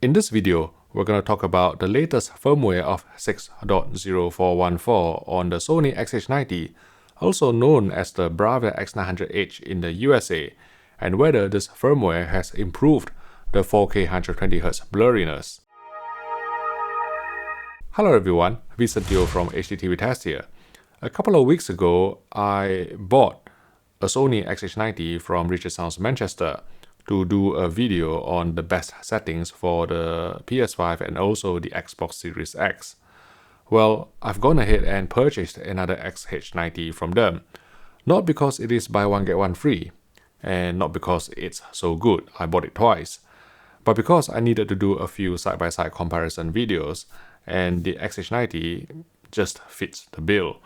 In this video, we're going to talk about the latest firmware of 6.0414 on the Sony XH90, also known as the BRAVIA X900H in the USA, and whether this firmware has improved the 4K 120Hz blurriness. Hello everyone, Vincent Teo from HDTV Test here. A couple of weeks ago, I bought a Sony XH90 from Richard Sounds Manchester to do a video on the best settings for the PS5 and also the Xbox Series X. Well, I've gone ahead and purchased another XH90 from them. Not because it is buy one get one free, and not because it's so good, I bought it twice, but because I needed to do a few side-by-side comparison videos, and the XH90 just fits the bill,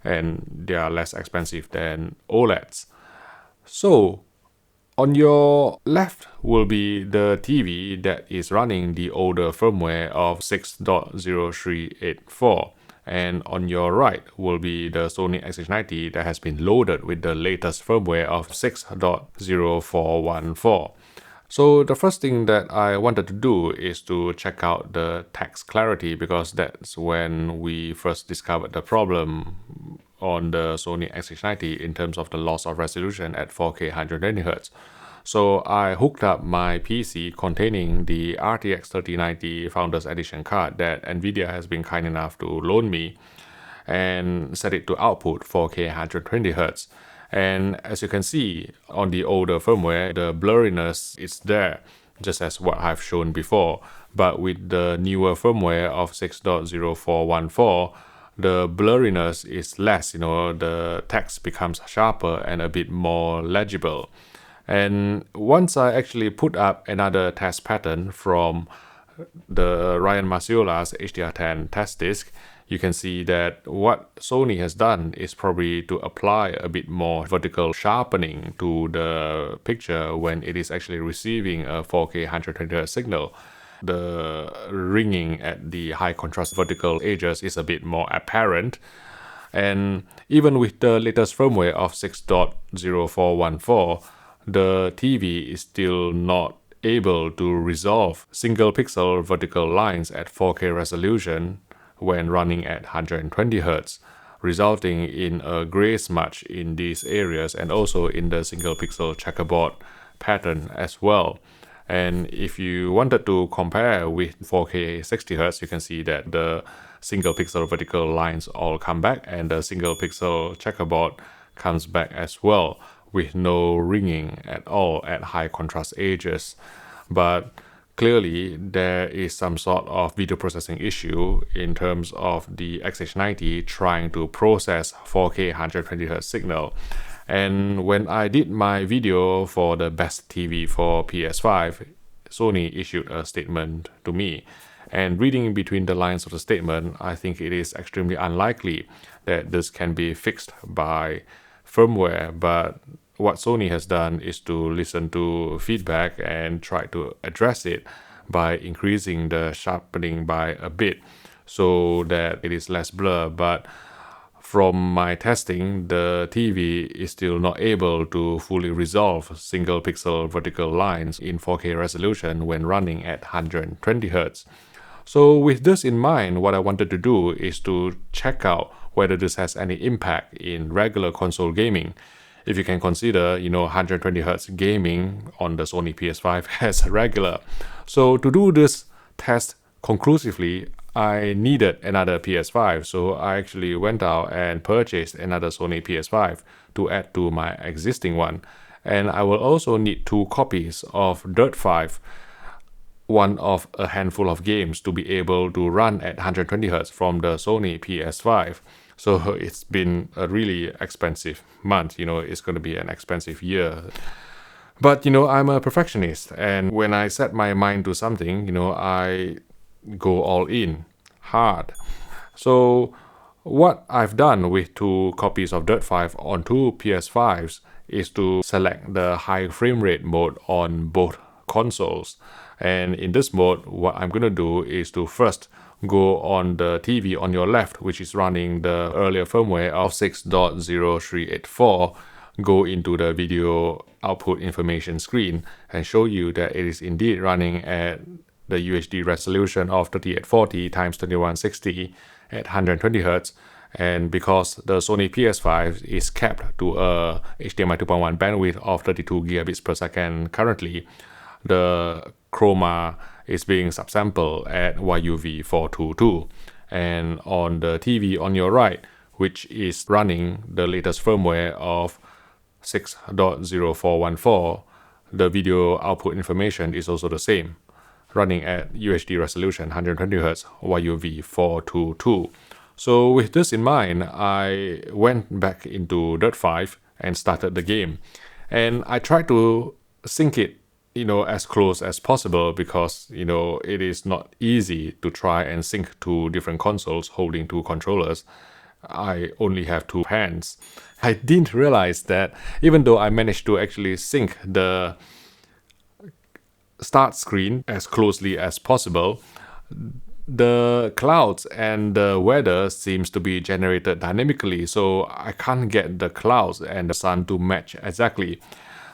and they are less expensive than OLEDs. So, on your left will be the TV that is running the older firmware of 6.0384, and on your right will be the Sony XH90 that has been loaded with the latest firmware of 6.0414. So the first thing that I wanted to do is to check out the text clarity, because that's when we first discovered the problem on the Sony XH90 in terms of the loss of resolution at 4K 120Hz. So I hooked up my PC containing the RTX 3090 Founders Edition card that Nvidia has been kind enough to loan me, and set it to output 4K 120Hz. And as you can see on the older firmware, the blurriness is there, just as what I've shown before. But with the newer firmware of 6.0414, the blurriness is less, the text becomes sharper and a bit more legible. And once I actually put up another test pattern from the Ryan Maciola's HDR10 test disk, you can see that what Sony has done is probably to apply a bit more vertical sharpening to the picture when it is actually receiving a 4K 120Hz signal. The ringing at the high contrast vertical edges is a bit more apparent. And even with the latest firmware of 6.0414, the TV is still not able to resolve single pixel vertical lines at 4K resolution when running at 120Hz, resulting in a gray smudge in these areas and also in the single pixel checkerboard pattern as well. And if you wanted to compare with 4K 60Hz, you can see that the single pixel vertical lines all come back and the single pixel checkerboard comes back as well, with no ringing at all at high contrast edges. But clearly there is some sort of video processing issue in terms of the XH90 trying to process 4K 120Hz signal. And when I did my video for the best TV for PS5, Sony issued a statement to me. And reading between the lines of the statement, I think it is extremely unlikely that this can be fixed by firmware, but what Sony has done is to listen to feedback and try to address it by increasing the sharpening by a bit so that it is less blur. But from my testing, the TV is still not able to fully resolve single pixel vertical lines in 4K resolution when running at 120Hz. So with this in mind, what I wanted to do is to check out whether this has any impact in regular console gaming. If you can consider, 120Hz gaming on the Sony PS5 as regular. So to do this test conclusively, I needed another PS5. So I actually went out and purchased another Sony PS5 to add to my existing one. And I will also need 2 copies of Dirt 5, one of a handful of games to be able to run at 120Hz from the Sony PS5. So it's been a really expensive month, it's going to be an expensive year. But, I'm a perfectionist, and when I set my mind to something, I go all in, hard. So what I've done with 2 copies of Dirt 5 on 2 PS5s is to select the high frame rate mode on both consoles. And in this mode, what I'm going to do is to first go on the TV on your left, which is running the earlier firmware of 6.0384, go into the video output information screen and show you that it is indeed running at the UHD resolution of 3840 x 2160 at 120Hz. And because the Sony PS5 is capped to a HDMI 2.1 bandwidth of 32 gigabits per second currently, the chroma is being subsampled at YUV422. And on the TV on your right, which is running the latest firmware of 6.0414, the video output information is also the same, running at UHD resolution 120Hz YUV422. So with this in mind, I went back into Dirt 5 and started the game. And I tried to sync it, as close as possible because, it is not easy to try and sync two different consoles holding two controllers. I only have two hands. I didn't realize that even though I managed to actually sync the start screen as closely as possible, the clouds and the weather seems to be generated dynamically, so I can't get the clouds and the sun to match exactly.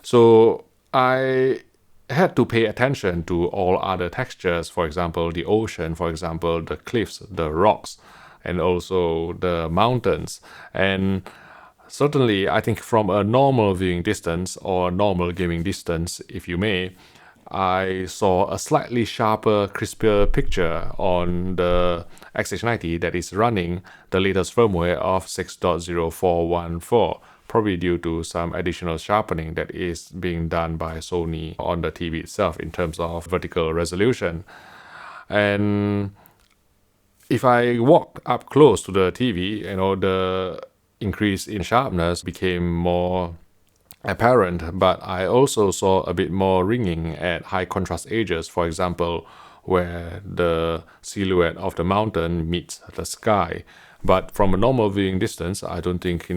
So I had to pay attention to all other textures, for example, the ocean, for example, the cliffs, the rocks, and also the mountains. And certainly, I think from a normal viewing distance or normal gaming distance, if you may, I saw a slightly sharper, crispier picture on the XH90 that is running the latest firmware of 6.0414, probably due to some additional sharpening that is being done by Sony on the TV itself in terms of vertical resolution. And if I walked up close to the TV, the increase in sharpness became more apparent, but I also saw a bit more ringing at high contrast edges, for example, where the silhouette of the mountain meets the sky. But from a normal viewing distance, I don't think,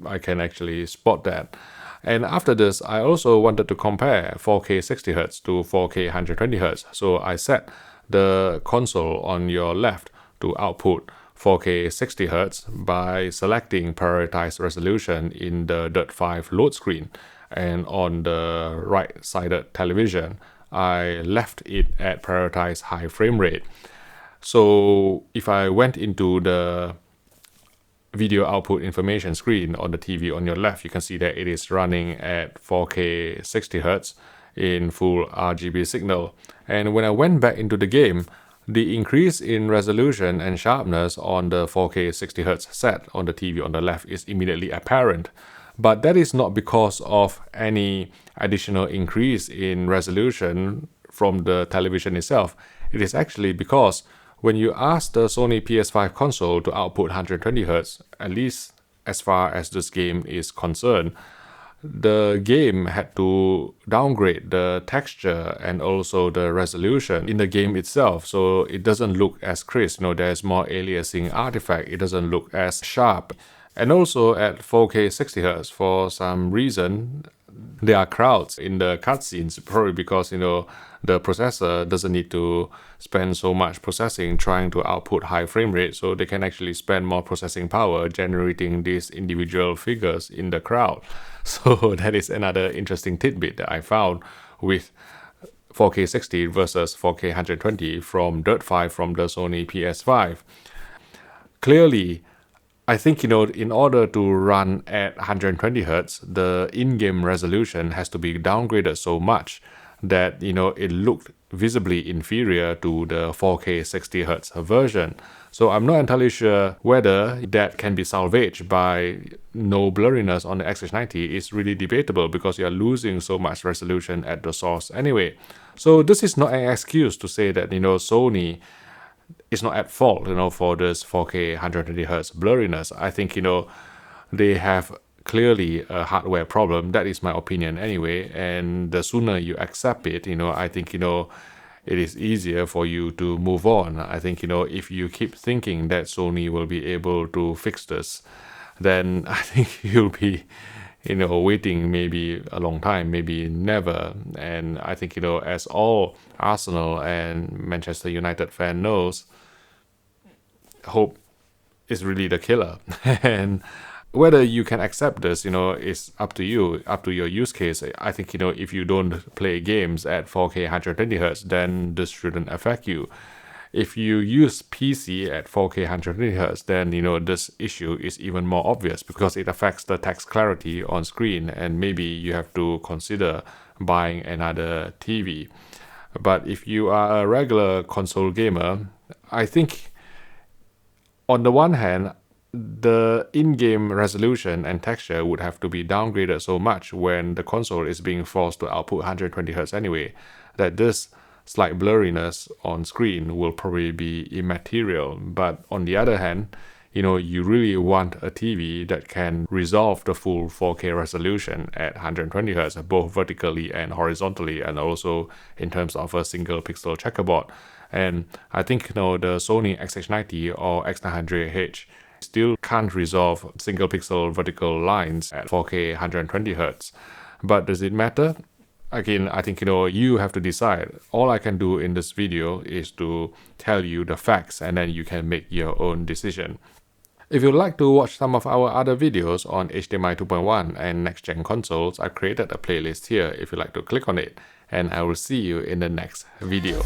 I can actually spot that. And after this, I also wanted to compare 4K 60Hz to 4K 120Hz. So I set the console on your left to output 4K 60Hz by selecting Prioritize Resolution in the Dirt 5 load screen. And on the right-sided television, I left it at Prioritize High Frame Rate. So if I went into the video output information screen on the TV on your left, you can see that it is running at 4K 60Hz in full RGB signal. And when I went back into the game, the increase in resolution and sharpness on the 4K 60Hz set on the TV on the left is immediately apparent. But that is not because of any additional increase in resolution from the television itself. It is actually because when you ask the Sony PS5 console to output 120Hz, at least as far as this game is concerned, the game had to downgrade the texture and also the resolution in the game itself, so it doesn't look as crisp. There's more aliasing artifact. It doesn't look as sharp. And also at 4K 60Hz, for some reason, there are crowds in the cutscenes, probably because, the processor doesn't need to spend so much processing trying to output high frame rate, so they can actually spend more processing power generating these individual figures in the crowd. So that is another interesting tidbit that I found with 4K 60 versus 4K 120 from Dirt 5 from the Sony PS5. Clearly, I think, in order to run at 120Hz, the in-game resolution has to be downgraded so much that, it looked visibly inferior to the 4K 60Hz version. So I'm not entirely sure whether that can be salvaged by no blurriness on the XH90. Is really debatable because you're losing so much resolution at the source anyway. So this is not an excuse to say that, Sony is not at fault, for this 4K 120Hz blurriness. I think, they have clearly a hardware problem. That is my opinion anyway. And the sooner you accept it, I think, it is easier for you to move on. I think, if you keep thinking that Sony will be able to fix this, then I think you'll be, waiting maybe a long time, maybe never. And I think, as all Arsenal and Manchester United fan knows, hope is really the killer. And whether you can accept this, is up to you, up to your use case. I think, if you don't play games at 4K 120Hz, then this shouldn't affect you. If you use PC at 4K 120Hz, then this issue is even more obvious because it affects the text clarity on screen, and maybe you have to consider buying another TV. But if you are a regular console gamer, I think on the one hand, the in-game resolution and texture would have to be downgraded so much when the console is being forced to output 120Hz anyway, that this slight blurriness on screen will probably be immaterial. But on the other hand, you really want a TV that can resolve the full 4K resolution at 120Hz, both vertically and horizontally, and also in terms of a single pixel checkerboard. And I think, the Sony XH90 or X900H still can't resolve single pixel vertical lines at 4K 120Hz. But does it matter? Again, I think, you have to decide. All I can do in this video is to tell you the facts, and then you can make your own decision. If you'd like to watch some of our other videos on HDMI 2.1 and next-gen consoles, I've created a playlist here if you'd like to click on it, and I will see you in the next video.